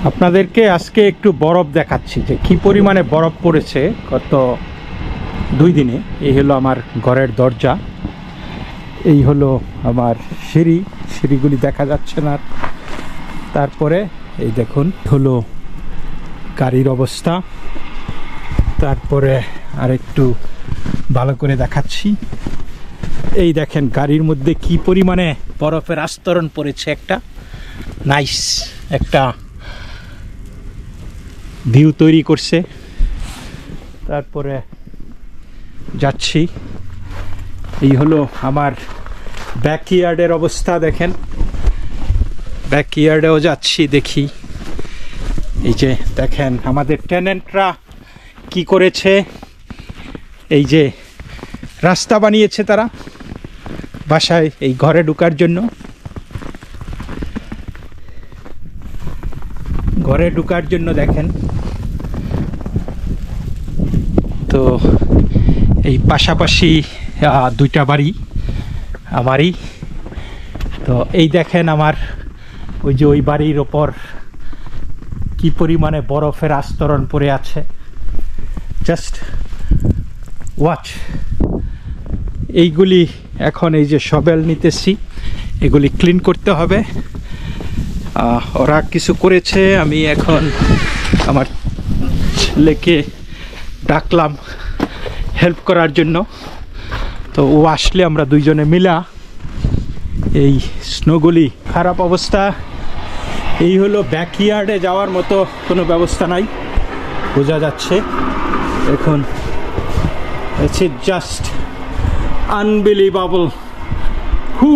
আপনাদেরকে আজকে একটু বরফ দেখাচ্ছি যে কি পরিমাণে বরফ পড়েছে গত 2 দিনে। এই হলো আমার ঘরের দরজা, এই হলো আমার সিঁড়িগুলি দেখা যাচ্ছে না। তারপরে এই দেখুন হলো গাড়ির অবস্থা। তারপরে আরেকটু ভালো করে দেখাচ্ছি, এই দেখেন গাড়ির মধ্যে কি পরিমাণে বরফের আস্তরণ পড়েছে। একটা নাইস একটা ভিউ তৈরি করছে। তারপরে যাচ্ছি, এই হলো আমার ব্যাকইয়ার্ডের অবস্থা। দেখেন ব্যাকইয়ার্ডেও যাচ্ছি, দেখি এই যে দেখেন আমাদের টেনেন্টরা কি করেছে। এই যে রাস্তা বানিয়েছে তারা বাসায় এই ঘরে ঢোকার জন্য। ঘরে ঢোকার জন্য দেখেন তো এই পাশাপাশি 2টা বাড়ি আমারই। তো এই দেখেন আমার ওই যে ওই বাড়ির ওপর কি পরিমাণে বরফের আস্তরণ পড়ে আছে, জাস্ট ওয়াচ। এইগুলি এখন এই যে শবেল নিতেছি, এগুলি ক্লিন করতে হবে। ওরা কিছু করেছে, আমি এখন আমার ছেলেকে ডাকলাম হেল্প করার জন্য। তো ও আসলে আমরা দুইজনে মিলা এই স্নোগুলি। খারাপ অবস্থা। এই হলো ব্যাকইয়ার্ডে যাওয়ার মতো কোনো ব্যবস্থা নাই, বোঝা যাচ্ছে এখন। It's just unbelievable. হু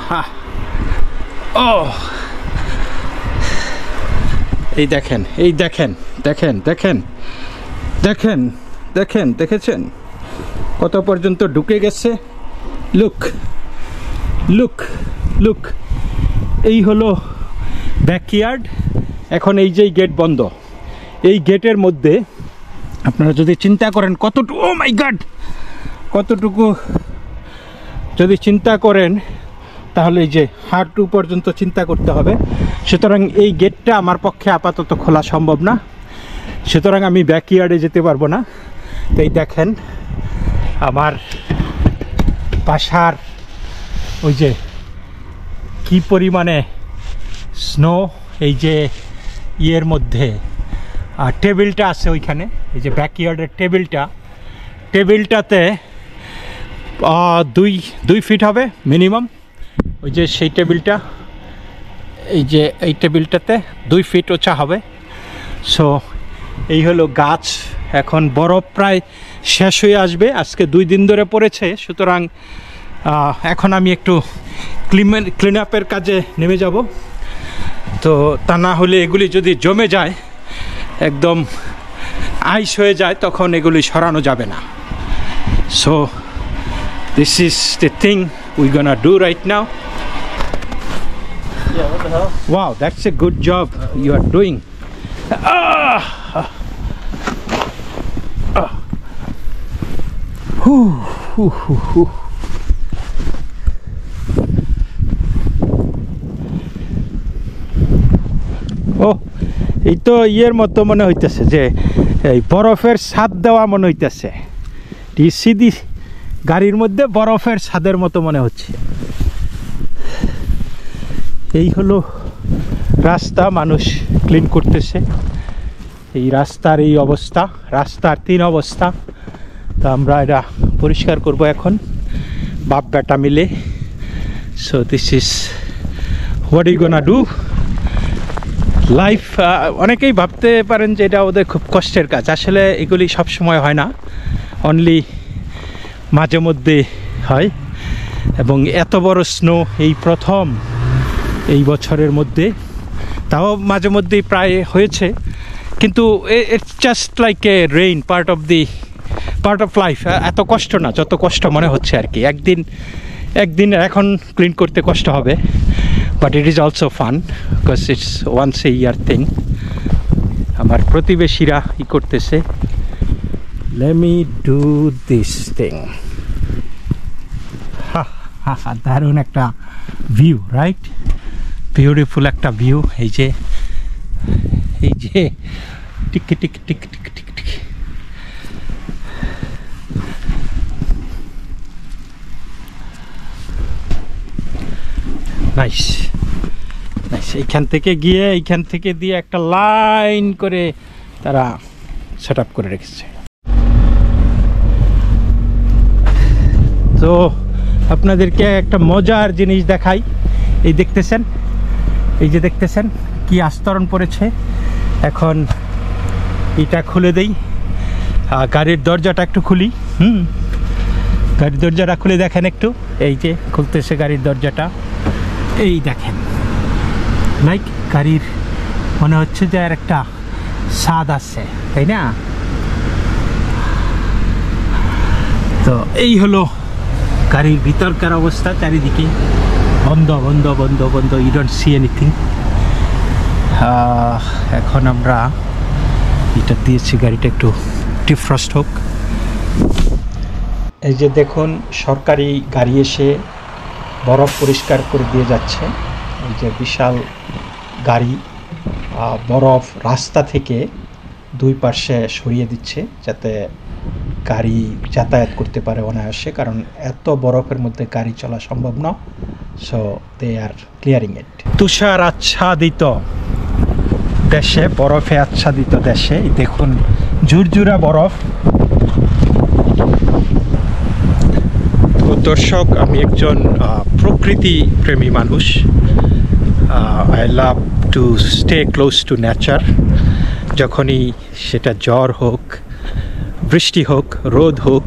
হা ও এই দেখেন, এই দেখেন দেখেন দেখেন দেখেন দেখেন দেখেছেন কত পর্যন্ত ঢুকে গেছে। লুক লুক লুক, এই হলো ব্যাকইয়ার্ড। এখন এই যে গেট বন্ধ, এই গেটের মধ্যে আপনারা যদি চিন্তা করেন কতটুকু, ও মাই গড, কতটুকু যদি চিন্তা করেন তাহলে এই যে হাঁটু পর্যন্ত চিন্তা করতে হবে। সুতরাং এই গেটটা আমার পক্ষে আপাতত খোলা সম্ভব না, সুতরাং আমি ব্যাকইয়ার্ডে যেতে পারবো না। তো এই দেখেন আমার বাসার ওই যে কি পরিমাণে স্নো। এই যে ইয়ের মধ্যে টেবিলটা আছে ওইখানে, এই যে ব্যাকইয়ার্ডের টেবিলটাতে 2 ফিট হবে মিনিমাম। ওই যে সেই টেবিলটা, এই যে এই টেবিলটাতে 2 ফিট উঁচা হবে। সো এই হলো গাছ। এখন বরফ প্রায় শেষ হয়ে আসবে, আজকে 2 দিন ধরে পড়েছে। সুতরাং এখন আমি একটু ক্লিন আপের কাজে নেমে যাব। তো তা না হলে এগুলি যদি জমে যায়, একদম আইস হয়ে যায়, তখন এগুলি সরানো যাবে না। So this is the thing we're gonna do right now. Yeah, what the hell? Wow, that's a good job you are doing. ও এই তো ইয়ের মতো মনে হইতেছে, যে এই বরফের ছাদ দেওয়া মনে হইতেছে। সিধি গাড়ির মধ্যে বরফের ছাদের মতো মনে হচ্ছে। এই হলো রাস্তা, মানুষ ক্লিন করতেছে। এই রাস্তার এই অবস্থা, রাস্তার 3 অবস্থা। তো আমরা এটা পরিষ্কার করব এখন, বাপ বেটা মিলে। So this is what you gonna do life. অনেকেই ভাবতে পারেন যে এটা ওদের খুব কষ্টের কাজ, আসলে এগুলি সব সময় হয় না, অনলি মাঝে মধ্যে হয়। এবং এত বড় স্নো এই প্রথম এই বছরের মধ্যে, তাও মাঝে মধ্যেই প্রায় হয়েছে। কিন্তু it's just like a rain, part of life. এত কষ্ট না যত কষ্ট মনে হচ্ছে আর কি। একদিন এখন ক্লিন করতে কষ্ট হবে, but it is also fun because it's once a year thing. আমার প্রতিবেশীরা ই করতেছে, let me do this thing. দারুণ একটা ভিউ, রাইট? বিউটিফুল একটা ভিউ। এই যে এই যে tick tick tick tick tick tick nice nice. এইখান থেকে গিয়ে এইখান থেকে দিয়ে একটা লাইন করে তারা সেট আপ করে রেখেছে। তো আপনাদেরকে একটা মজার জিনিস দেখাই। এই দেখতেছেন, এই যে দেখতেছেন কি আস্তরণ পড়েছে। এখন এটা খুলে দেই, গাড়ির দরজাটা একটু খুলি। গাড়ির দরজাটা খুলে দেখেন একটু, এই যে খুলতেছে গাড়ির দরজাটা। এই দেখেন, লাইক গাড়ির মনে হচ্ছে যে আর একটা স্বাদ আছে, তাই না? তো এই হলো গাড়ির ভিতরকার অবস্থা। চারিদিকে বন্ধ বন্ধ বন্ধ বন্ধ, ইউ ডোন্ট সি এনিথিং। এখন আমরা এটা দিয়েছি গাড়িটা একটু ডিফ্রস্ট হোক। এই যে দেখুন সরকারি গাড়ি এসে বরফ পরিষ্কার করে দিয়ে যাচ্ছে। এই যে বিশাল গাড়ি বরফ রাস্তা থেকে দুই পাশে সরিয়ে দিচ্ছে যাতে গাড়ি যাতায়াত করতে পারে অনায়াসে, কারণ এত বরফের মধ্যে গাড়ি চলা সম্ভব না। সো দে আর ক্লিয়ারিং ইট। তুষার আচ্ছাদিত দেশে, বরফে আচ্ছাদিত দেশে দেখুন ঝুরঝুরা বরফ। তো দর্শক, আমি একজন প্রকৃতি প্রেমী মানুষ। I love to stay close two nature. যখনই সেটা ঝড় হোক, বৃষ্টি হোক, রোদ হোক,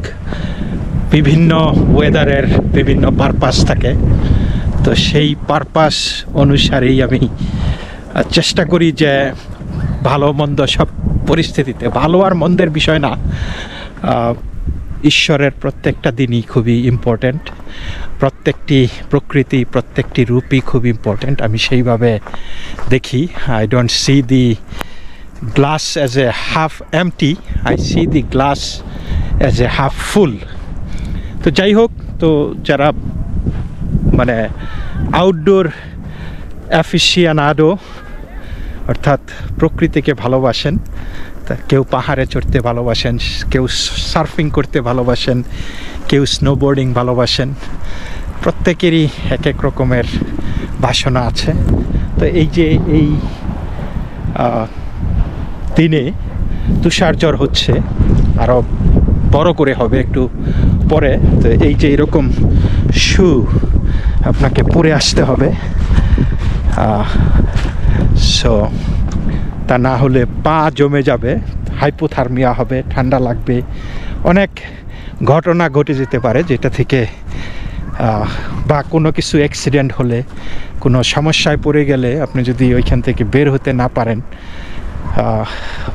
বিভিন্ন ওয়েদারের বিভিন্ন পারপাস থাকে। তো সেই পারপাস অনুসারেই আমি চেষ্টা করি যে ভালো মন্দ সব পরিস্থিতিতে, ভালো আর মন্দের বিষয় না, ঈশ্বরের প্রত্যেকটা দিনই খুবই ইম্পর্ট্যান্ট। প্রত্যেকটি প্রকৃতি, প্রত্যেকটি রূপই খুব ইম্পর্ট্যান্ট। আমি সেইভাবে দেখি। I don't see the glass as a half empty, I see the glass as a half full. তো যাই হোক, তো যারা মানে আউটডোর অ্যাফিশিয়ানাডো অর্থাৎ প্রকৃতিকে ভালোবাসেন, তা কেউ পাহাড়ে চড়তে ভালোবাসেন, কেউ সার্ফিং করতে ভালোবাসেন, কেউ স্নোবোর্ডিং ভালোবাসেন। প্রত্যেকেরই এক এক রকমের বাসনা আছে। তো এই যে এই দিনে তুষার ঝড় হচ্ছে, আরও বড় করে হবে একটু পরে। তো এই যে এরকম শু আপনাকে পরে আসতে হবে, সো তা না হলে পা জমে যাবে, হাইপোথার্মিয়া হবে, ঠান্ডা লাগবে, অনেক ঘটনা ঘটে যেতে পারে যেটা থেকে বা কোনো কিছু অ্যাক্সিডেন্ট হলে, কোনো সমস্যায় পড়ে গেলে আপনি যদি ওইখান থেকে বের হতে না পারেন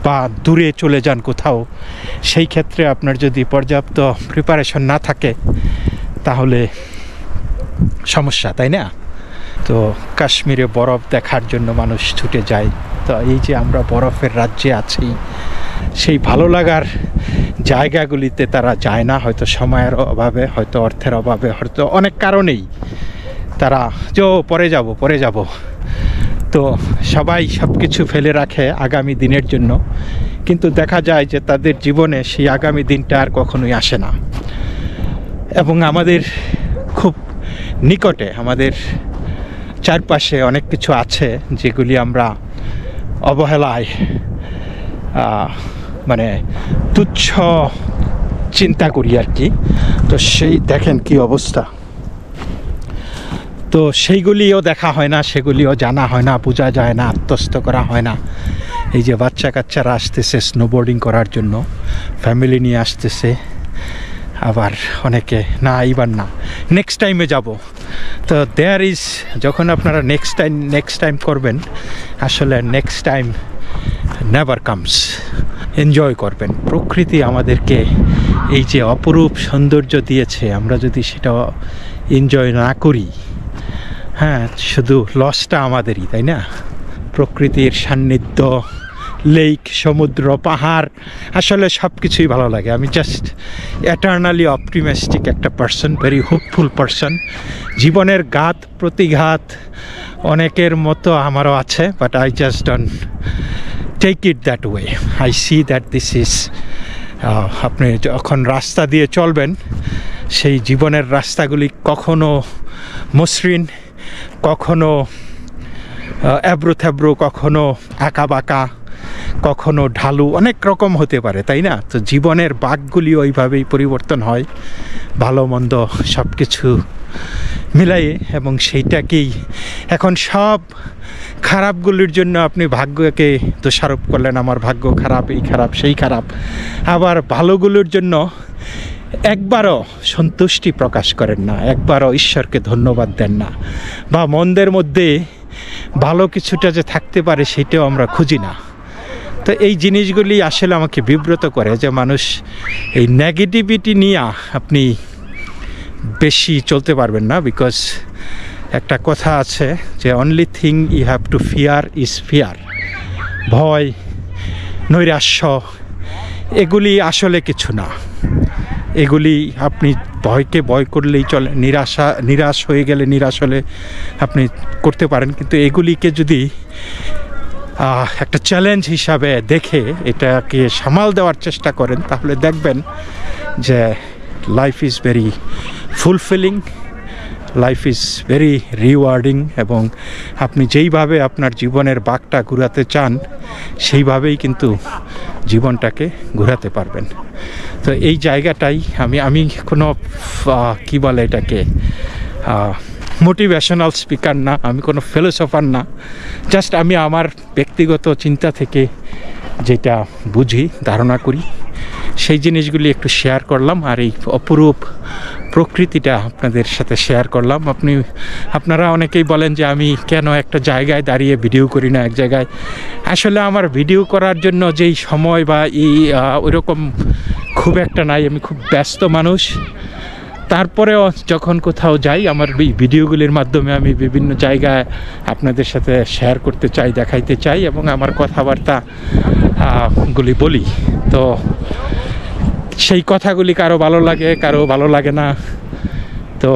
বা দূরে চলে যান কোথাও, সেই ক্ষেত্রে আপনার যদি পর্যাপ্ত প্রিপারেশন না থাকে তাহলে সমস্যা, তাই না? তো কাশ্মীরে বরফ দেখার জন্য মানুষ ছুটে যায়। তো এই যে আমরা বরফের রাজ্যে আছি, সেই ভালো লাগার জায়গাগুলিতে তারা যায় না, হয়তো সময়ের অভাবে, হয়তো অর্থের অভাবে, হয়তো অনেক কারণেই তারা যে পরে যাব। তো সবাই সব কিছু ফেলে রাখে আগামী দিনের জন্য, কিন্তু দেখা যায় যে তাদের জীবনে সেই আগামী দিনটা আর কখনোই আসে না। এবং আমাদের খুব নিকটে, আমাদের চারপাশে অনেক কিছু আছে যেগুলি আমরা অবহেলায় মানে তুচ্ছ চিন্তা করি আর কি। তো সেই দেখেন কি অবস্থা। তো সেইগুলিও দেখা হয় না, সেগুলিও জানা হয় না, বোঝা যায় না, আত্মস্থ করা হয় না। এই যে বাচ্চা কাচ্চারা আসতেছে স্নোবোর্ডিং করার জন্য, ফ্যামিলি নিয়ে আসতেছে, আবার অনেকে না এইবার না, নেক্সট টাইমে যাব। তো দেয়ার ইজ, যখন আপনারা নেক্সট টাইম করবেন, আসলে next time never comes. Enjoy করবেন। প্রকৃতি আমাদেরকে এই যে অপরূপ সৌন্দর্য দিয়েছে, আমরা যদি সেটা এনজয় না করি, হ্যাঁ, শুধু লসটা আমাদেরই, তাই না? প্রকৃতির সান্নিধ্য, লেক, সমুদ্র, পাহাড়, আসলে সব কিছুই ভালো লাগে। আমি জাস্ট এটার্নালি অপটিমিস্টিক একটা পার্সন, ভেরি হোপফুল পার্সন। জীবনের ঘাত প্রতিঘাত অনেকের মতো আমারও আছে, but I just don't take it that way. I see that this is আপনি যখন রাস্তা দিয়ে চলবেন সেই জীবনের রাস্তাগুলি কখনো মসৃণ, কখনো এবড়ো থেবড়ো, কখনো আঁকা বাঁকা, কখনো ঢালু, অনেক রকম হতে পারে, তাই না? তো জীবনের বাঁকগুলি ওইভাবেই পরিবর্তন হয়, ভালো মন্দ সব কিছু মিলাইয়ে, এবং সেইটাকেই এখন সব খারাপগুলির জন্য আপনি ভাগ্যকে দোষারোপ করলেন, আমার ভাগ্য খারাপ, এই খারাপ, সেই খারাপ। আবার ভালোগুলোর জন্য একবারও সন্তুষ্টি প্রকাশ করেন না, একবারও ঈশ্বরকে ধন্যবাদ দেন না, বা মন্দের মধ্যে ভালো কিছুটা যে থাকতে পারে সেটাও আমরা খুঁজি না। তো এই জিনিসগুলি আসলে আমাকে বিব্রত করে যে মানুষ এই নেগেটিভিটি নিয়ে আপনি বেশি চলতে পারবেন না। বিকজ একটা কথা আছে যে only thing you have to fear is fear. ভয়, নৈরাশ্য এগুলি আসলে কিছু না। এগুলি আপনি ভয়কে ভয় করলেই চলে, নিরাশ হয়ে গেলে নিরাশ হলে আপনি করতে পারেন, কিন্তু এগুলিকে যদি একটা চ্যালেঞ্জ হিসাবে দেখে এটাকে সামাল দেওয়ার চেষ্টা করেন তাহলে দেখবেন যে life is very fulfilling, life is very rewarding, এবং আপনি যেইভাবে আপনার জীবনের বাঁকটা ঘুরাতে চান সেইভাবেই কিন্তু জীবনটাকে ঘোরাতে পারবেন। তো এই জায়গাটাই আমি কোনো কি বলে এটাকে মোটিভেশনাল স্পিকার না, আমি কোনো ফিলোসফার না, জাস্ট আমি আমার ব্যক্তিগত চিন্তা থেকে যেটা বুঝি, ধারণা করি, সেই জিনিসগুলি একটু শেয়ার করলাম, আর এই অপরূপ প্রকৃতিটা আপনাদের সাথে শেয়ার করলাম। আপনারা অনেকেই বলেন যে আমি কেন একটা জায়গায় দাঁড়িয়ে ভিডিও করি না এক জায়গায়। আসলে আমার ভিডিও করার জন্য যেই সময় বা এই ওইরকম খুব একটা নাই, আমি খুব ব্যস্ত মানুষ। তারপরেও যখন কোথাও যাই আমার এই ভিডিওগুলির মাধ্যমে আমি বিভিন্ন জায়গায় আপনাদের সাথে শেয়ার করতে চাই, দেখাইতে চাই, এবং আমার কথাবার্তা গুলি বলি। তো সেই কথাগুলি কারো ভালো লাগে, কারো ভালো লাগে না। তো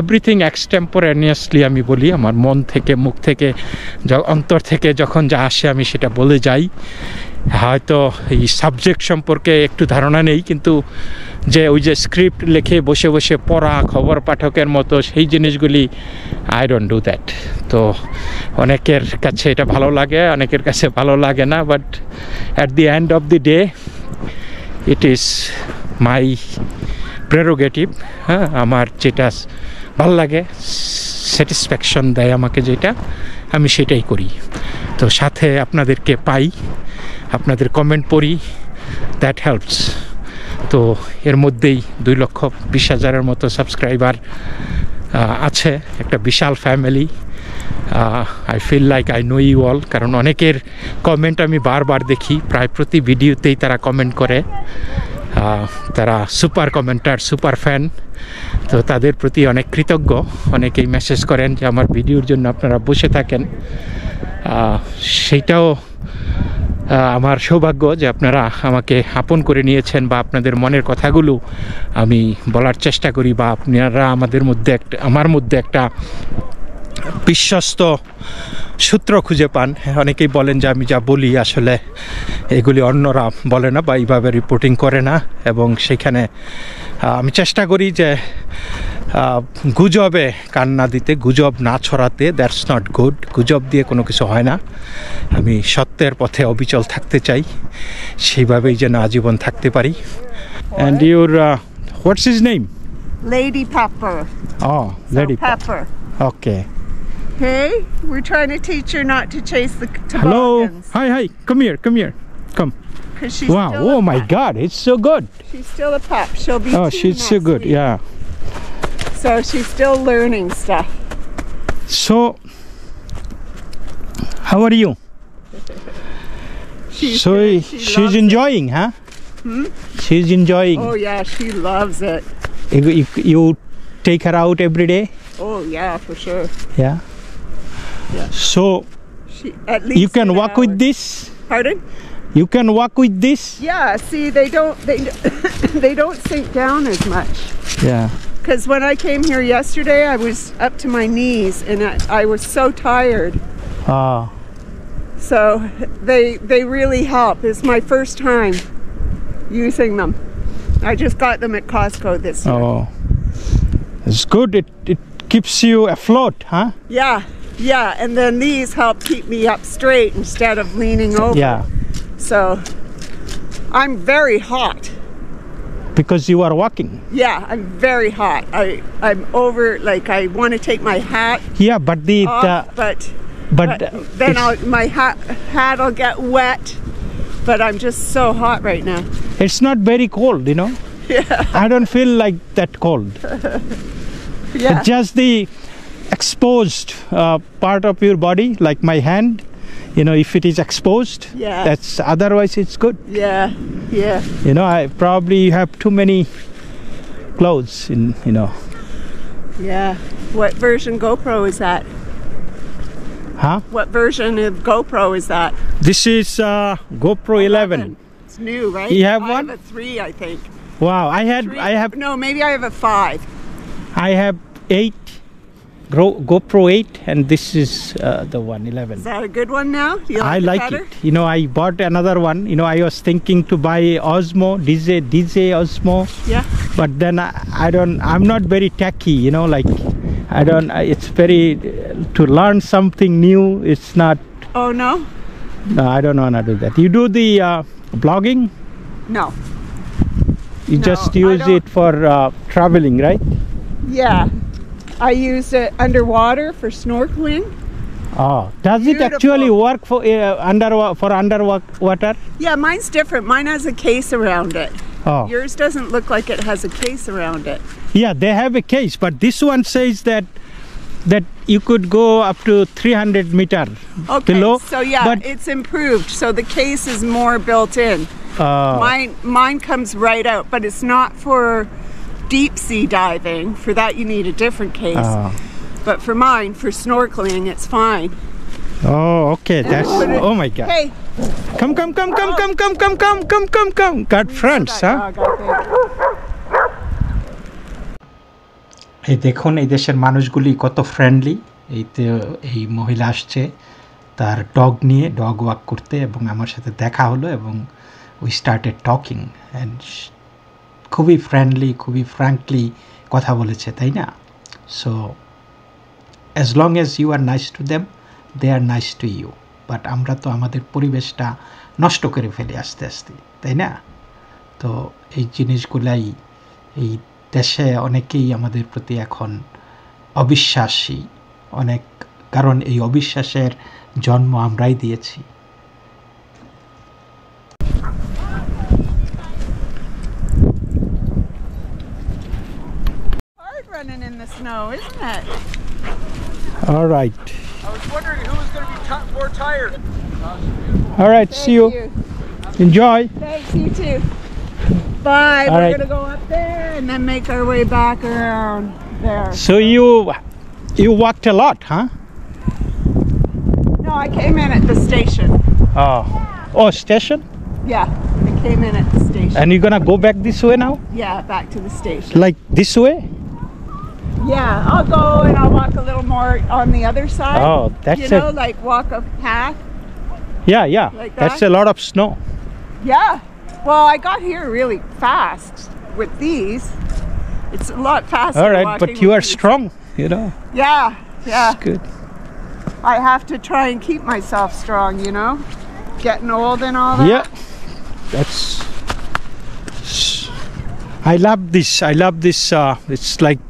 এভরিথিং এক্সটেম্পোরানিয়াসলি আমি বলি, আমার মন থেকে, মুখ থেকে, অন্তর থেকে যখন যা আসে আমি সেটা বলে যাই। হয়তো এই সাবজেক্ট সম্পর্কে একটু ধারণা নেই, কিন্তু যে ওই যে স্ক্রিপ্ট লিখে বসে বসে পড়া খবর পাঠকের মতো সেই জিনিসগুলি আই ডোন্ট ডু দ্যাট। তো অনেকের কাছে এটা ভালো লাগে, অনেকের কাছে ভালো লাগে না, but at the end of the day it is my prerogative. হ্যাঁ, আমার যেটা ভালো লাগে, স্যাটিসফ্যাকশন দেয় আমাকে যেটা, আমি সেটাই করি। তো সাথে আপনাদেরকে পাই, আপনাদের কমেন্ট পড়ি, দ্যাট হেল্পস। তো এর মধ্যেই 2,20,000-এর মতো সাবস্ক্রাইবার আছে, একটা বিশাল family. I feel like I know you all, কারণ অনেকের কমেন্ট আমি বারবার দেখি, প্রায় প্রতি ভিডিওতেই তারা কমেন্ট করে। তারা সুপার কমেন্টার, সুপার ফ্যান। তো তাদের প্রতি অনেক কৃতজ্ঞ। অনেকেই মেসেজ করেন যে আমার ভিডিওর জন্য আপনারা বসে থাকেন। সেইটাও আমার সৌভাগ্য যে আপনারা আমাকে আপন করে নিয়েছেন, বা আপনাদের মনের কথাগুলো আমি বলার চেষ্টা করি, বা আপনারা আমার মধ্যে একটা বিশ্বস্ত সূত্র খুঁজে পান। অনেকেই বলেন যে আমি যা বলি আসলে এগুলি অন্যরা বলে না বা এইভাবে রিপোর্টিং করে না, এবং সেখানে আমি চেষ্টা করি যে গুজবে কান না দিতে, গুজব না ছড়াতে। That's not good. গুজব দিয়ে কোনো কিছু হয় না। আমি সত্যের পথে অবিচল থাকতে চাই, সেইভাবেই যেন আজীবন থাকতে পারি। And your what's his name? Lady Pepper. Oh, Lady Pepper. Okay. Hey, we're trying to teach her not to chase the Hello. toboggans. Hi. Come here. Come. Because she's Wow. still Oh a my pup. God. It's so good. She's still a pup. She'll be Oh, two she's so next good. week. Yeah. So she's still learning stuff. So, how are you? She's So good. she's enjoying, huh? She's enjoying. Oh yeah, she loves it. You take her out every day? Oh yeah, for sure. Yeah. Yeah. So She at least you can an walk with hour. this? Pardon? You can walk with this? Yeah. See, they they don't sink down as much. Yeah. Because when I came here yesterday, I was up to my knees, and I was so tired. So they really help. It's my first time using them. I just got them at Costco this year. Oh, it's good. It keeps you afloat, huh? Yeah, yeah. And then these help keep me up straight instead of leaning over. Yeah, So I'm very hot. because you are walking. Yeah, I'm very hot. I'm over, like I want to take my hat Yeah, but off, but then my hat'll get wet. But I'm just so hot right now. it's not very cold, you know. Yeah, I don't feel like that cold. yeah, It's just the exposed part of your body, like my hand. You know, if it is exposed, Yeah. that's otherwise it's good. yeah, yeah. You know, I probably have too many clothes in, you know. Yeah. What version GoPro is that? Huh? What version of GoPro is that? This is GoPro 11. It's new, right? You have I one? have a 3, I think. Wow, I Three? have No, maybe I have a 5. 8 GoPro 8, and this is the one 11. Is that a good one now? You I it like better? it. You know, I bought another one. You know, I was thinking to buy Osmo, DJ Osmo, Yeah. but then I'm not very techy, you know, like it's very, to learn something new, it's not, Oh no? no, I don't want to do that. You do the blogging, No. you No, just I use don't. it for traveling, right? Yeah. I used it underwater for snorkeling. Oh, does it actually Beautiful. work for underwater? Yeah, mine's different. Mine has a case around it. Oh, Yours doesn't look like it has a case around it. yeah, they have a case, but this one says that you could go up to 300 meter Okay, below. so yeah, but it's improved. So the case is more built in. uh, Mine comes right out, but it's not for deep sea diving. For that you need a different case. But for mine, for snorkeling, it's fine. oh, okay, that's, put it- oh my God. Hey, Come. Got friends, huh? that dog, I think. এই দেখুন এই দেশের মানুষগুলি কত friendly. এই মহিলা আসছে তার ডগ নিয়ে ডগ ওয়াক করতে, এবং আমার সাথে দেখা হলো এবং উই স্টার্টেড টকিং অ্যান্ড খুবই ফ্রেন্ডলি, খুবই ফ্র্যাঙ্কলি কথা বলেছে, তাই না? So as long as you are nice to them, they are nice to you. But আমরা তো আমাদের পরিবেশটা নষ্ট করে ফেলি আস্তে আস্তে, তাই না? তো এই জিনিসগুলাই এই দেশে অনেকেই আমাদের প্রতি এখন অবিশ্বাসী, অনেক, কারণ এই অবিশ্বাসের জন্ম আমরাই দিয়েছি। Hard running in the snow, isn't it? All right. I was wondering who was going to be more tired. All right, see you. Enjoy. Thanks, you too. Bye. All We're right. gonna go up there and then make our way back around there. So you walked a lot, huh? No, I came in at the station. Oh, station? Yeah, I came in at the station. And you're gonna go back this way now? Yeah, back to the station. Like this way? Yeah, I'll go and I'll walk a little more on the other side. Oh, that's you know, like walk a path. yeah. Like That's that? a lot of snow. Yeah. Well, I got here really fast with these. It's a lot faster. All right, walking but you with are these. strong, you know. Yeah, yeah. It's good. I have to try and keep myself strong, you know? Getting old and all that. Yeah. That's, I love this. It's like,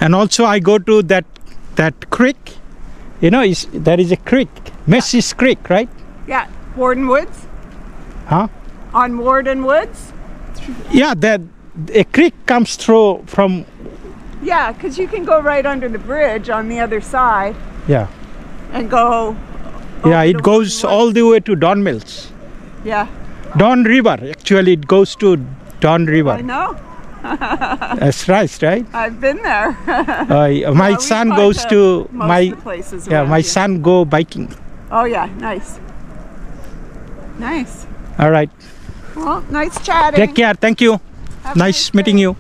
and also I go to that creek. You know, there is a creek, Messi's Creek, right? Yeah, Warden Woods. Huh? On Warden Woods. Yeah, that a creek comes through from, Yeah, because you can go right under the bridge on the other side yeah. and go. Yeah, over it to goes Warden all the way to Don Mills. Woods. Yeah, Don River, actually it goes to Don River. I know. That's right? I've been there. My Yeah, we son fly goes to most my, of the places yeah, around my here. son go biking. Oh yeah, nice. Nice. All right. Well, nice chatting. Take care. Thank you. Have a Nice nice meeting day. you.